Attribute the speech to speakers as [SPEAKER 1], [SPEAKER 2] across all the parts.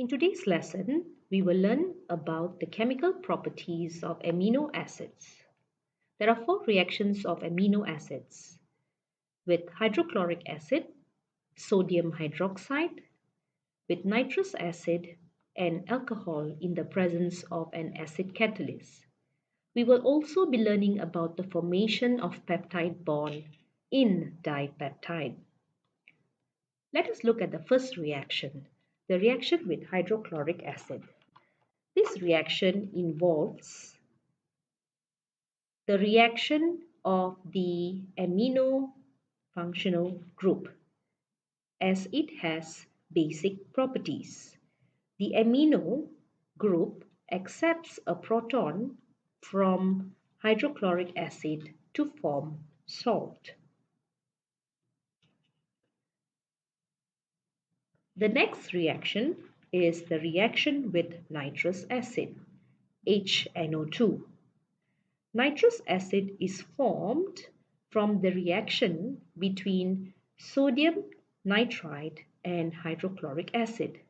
[SPEAKER 1] In today's lesson, we will learn about the chemical properties of amino acids. There are four reactions of amino acids with hydrochloric acid, sodium hydroxide, with nitrous acid, and alcohol in the presence of an acid catalyst. We will also be learning about the formation of peptide bond in dipeptide. Let us look at the first reaction, the reaction with hydrochloric acid. This reaction involves the reaction of the amino functional group as it has basic properties. The amino group accepts a proton from hydrochloric acid to form salt. The next reaction is the reaction with nitrous acid, HNO2. Nitrous acid is formed from the reaction between sodium nitrite and hydrochloric acid.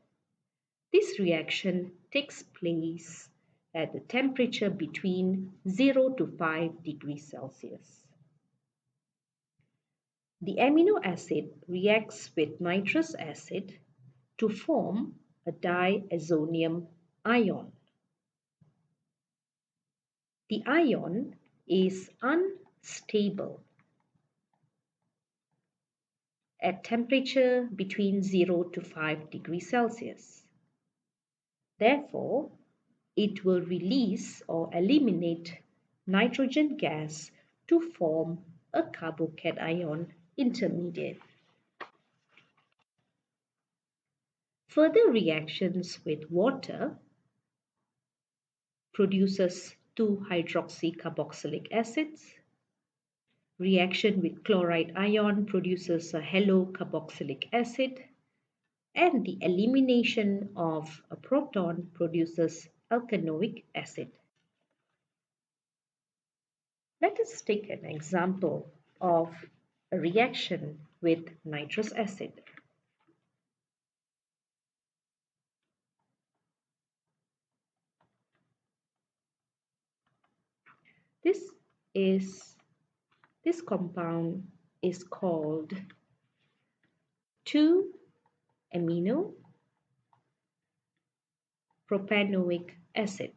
[SPEAKER 1] This reaction takes place at a temperature between 0 to 5 degrees Celsius. The amino acid reacts with nitrous acid to form a diazonium ion. The ion is unstable at temperature between 0 to 5 degrees Celsius. Therefore, it will release or eliminate nitrogen gas to form a carbocation intermediate. Further reactions with water produces 2-hydroxycarboxylic acids. Reaction with chloride ion produces a halocarboxylic acid. And the elimination of a proton produces alkanoic acid. Let us take an example of a reaction with nitrous acid. This compound is called 2-amino propanoic acid.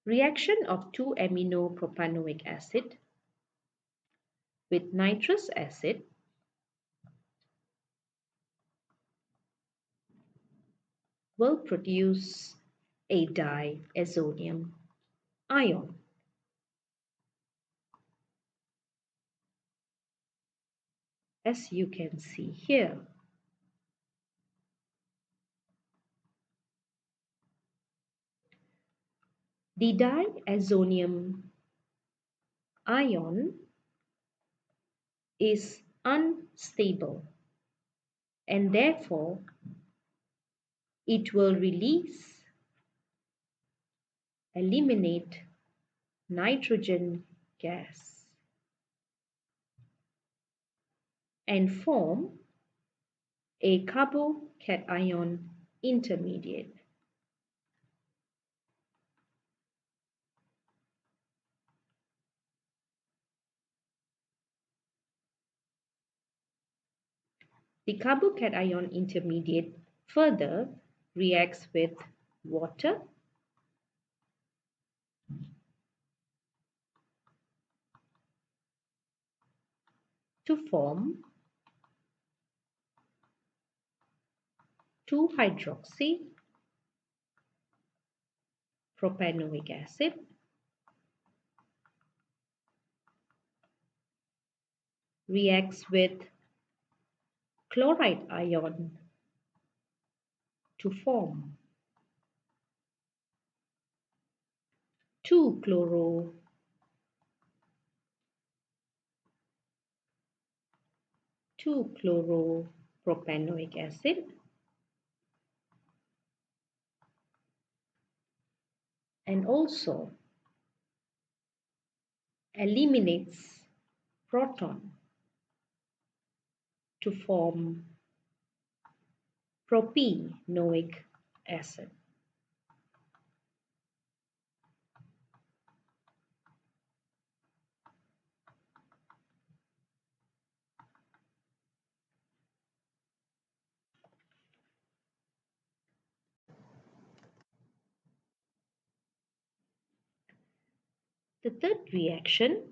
[SPEAKER 1] Reaction of 2-amino propanoic acid with nitrous acid will produce a diazonium ion. As you can see here. The diazonium ion is unstable and therefore it will eliminate nitrogen gas and form a carbocation intermediate. The carbocation intermediate further reacts with water to form 2-hydroxy propanoic acid reacts with chloride ion to form 2-chloropropanoic acid and also eliminates proton to form propanoic acid. The third reaction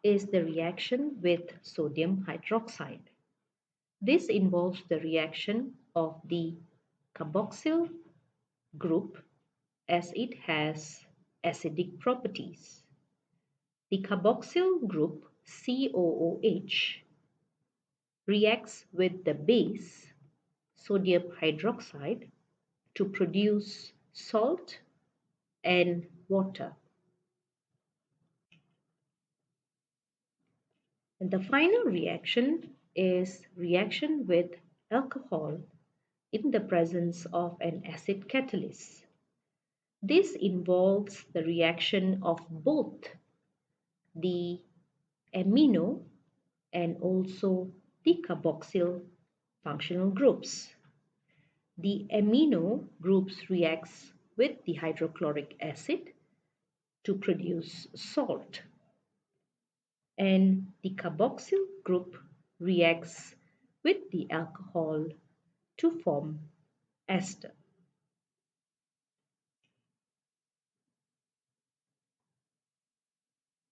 [SPEAKER 1] is the reaction with sodium hydroxide. This involves the reaction of the carboxyl group as it has acidic properties. The carboxyl group COOH reacts with the base sodium hydroxide to produce salt and water. And the final reaction is reaction with alcohol in the presence of an acid catalyst. This involves the reaction of both the amino and also the carboxyl functional groups. The amino groups reacts with the hydrochloric acid to produce salt, and the carboxyl group reacts with the alcohol to form ester.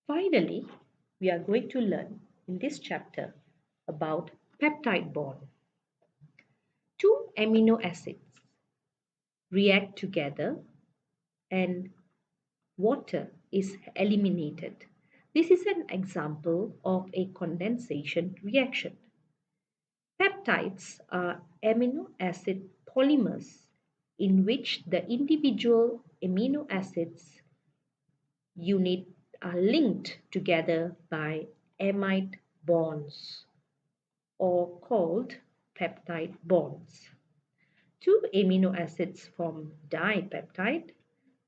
[SPEAKER 1] Finally, we are going to learn in this chapter about peptide bond. Two amino acids react together and water is eliminated. This is an example of a condensation reaction. Peptides are amino acid polymers in which the individual amino acids unit are linked together by amide bonds or called peptide bonds. Two amino acids form dipeptide,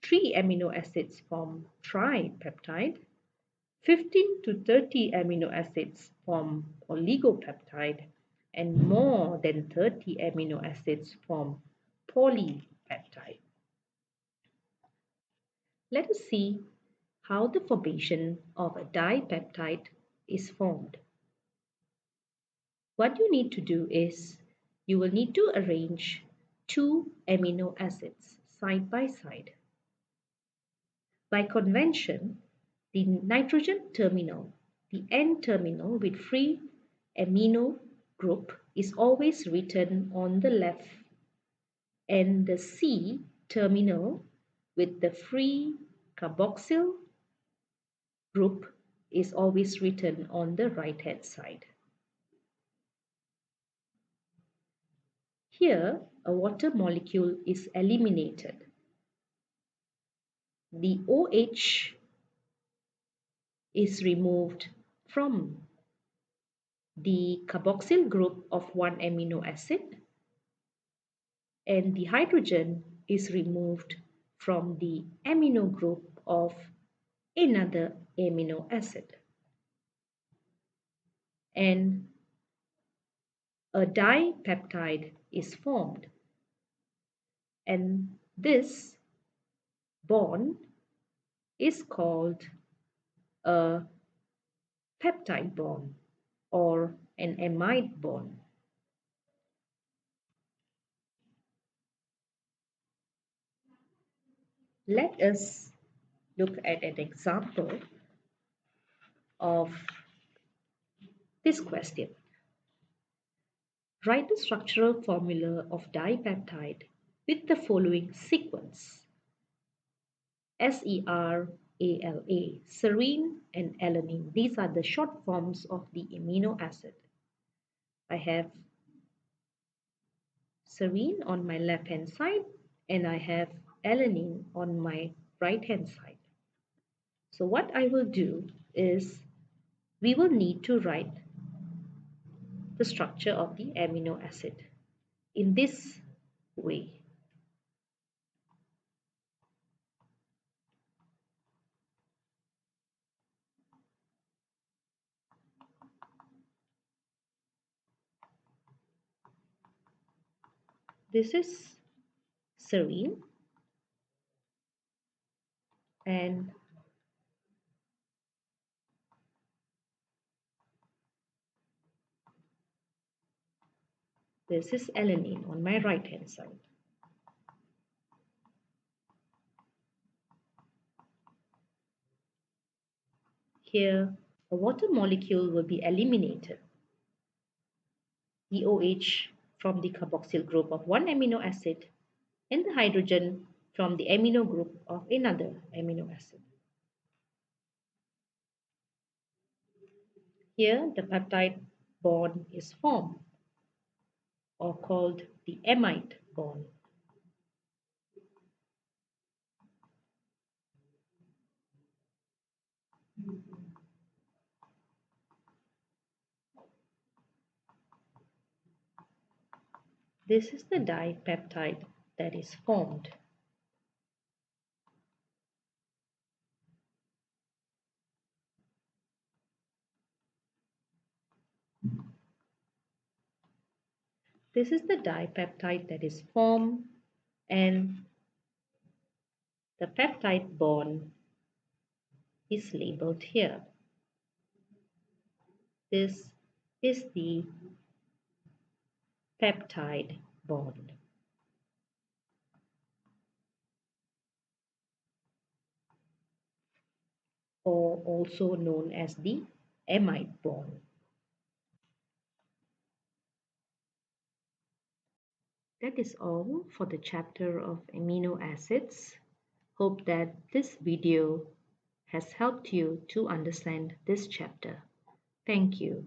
[SPEAKER 1] three amino acids form tripeptide, 15 to 30 amino acids form oligopeptide, and more than 30 amino acids form polypeptide. Let us see how the formation of a dipeptide is formed. What you need to do is you will need to arrange two amino acids side by side. By convention, the nitrogen terminal, the N terminal with free amino group is always written on the left, and the C terminal with the free carboxyl group is always written on the right hand side. Here, a water molecule is eliminated. The OH is removed from the carboxyl group of one amino acid, and the hydrogen is removed from the amino group of another amino acid. And a dipeptide is formed, and this bond is called a peptide bond or an amide bond. Let us look at an example of this question. Write the structural formula of dipeptide with the following sequence: SERALA, serine and alanine. These are the short forms of the amino acid. I have serine on my left hand side and I have alanine on my right hand side. So what I will do is we will need to write the structure of the amino acid in this way. This is serine, and this is alanine on my right hand side. Here, a water molecule will be eliminated, the OH from the carboxyl group of one amino acid and the hydrogen from the amino group of another amino acid. Here, the peptide bond is formed, or called the amide bond. This is the dipeptide that is formed. This is the dipeptide that is formed, and the peptide bond is labeled here. This is the peptide bond, or also known as the amide bond. That is all for the chapter of amino acids. Hope that this video has helped you to understand this chapter. Thank you.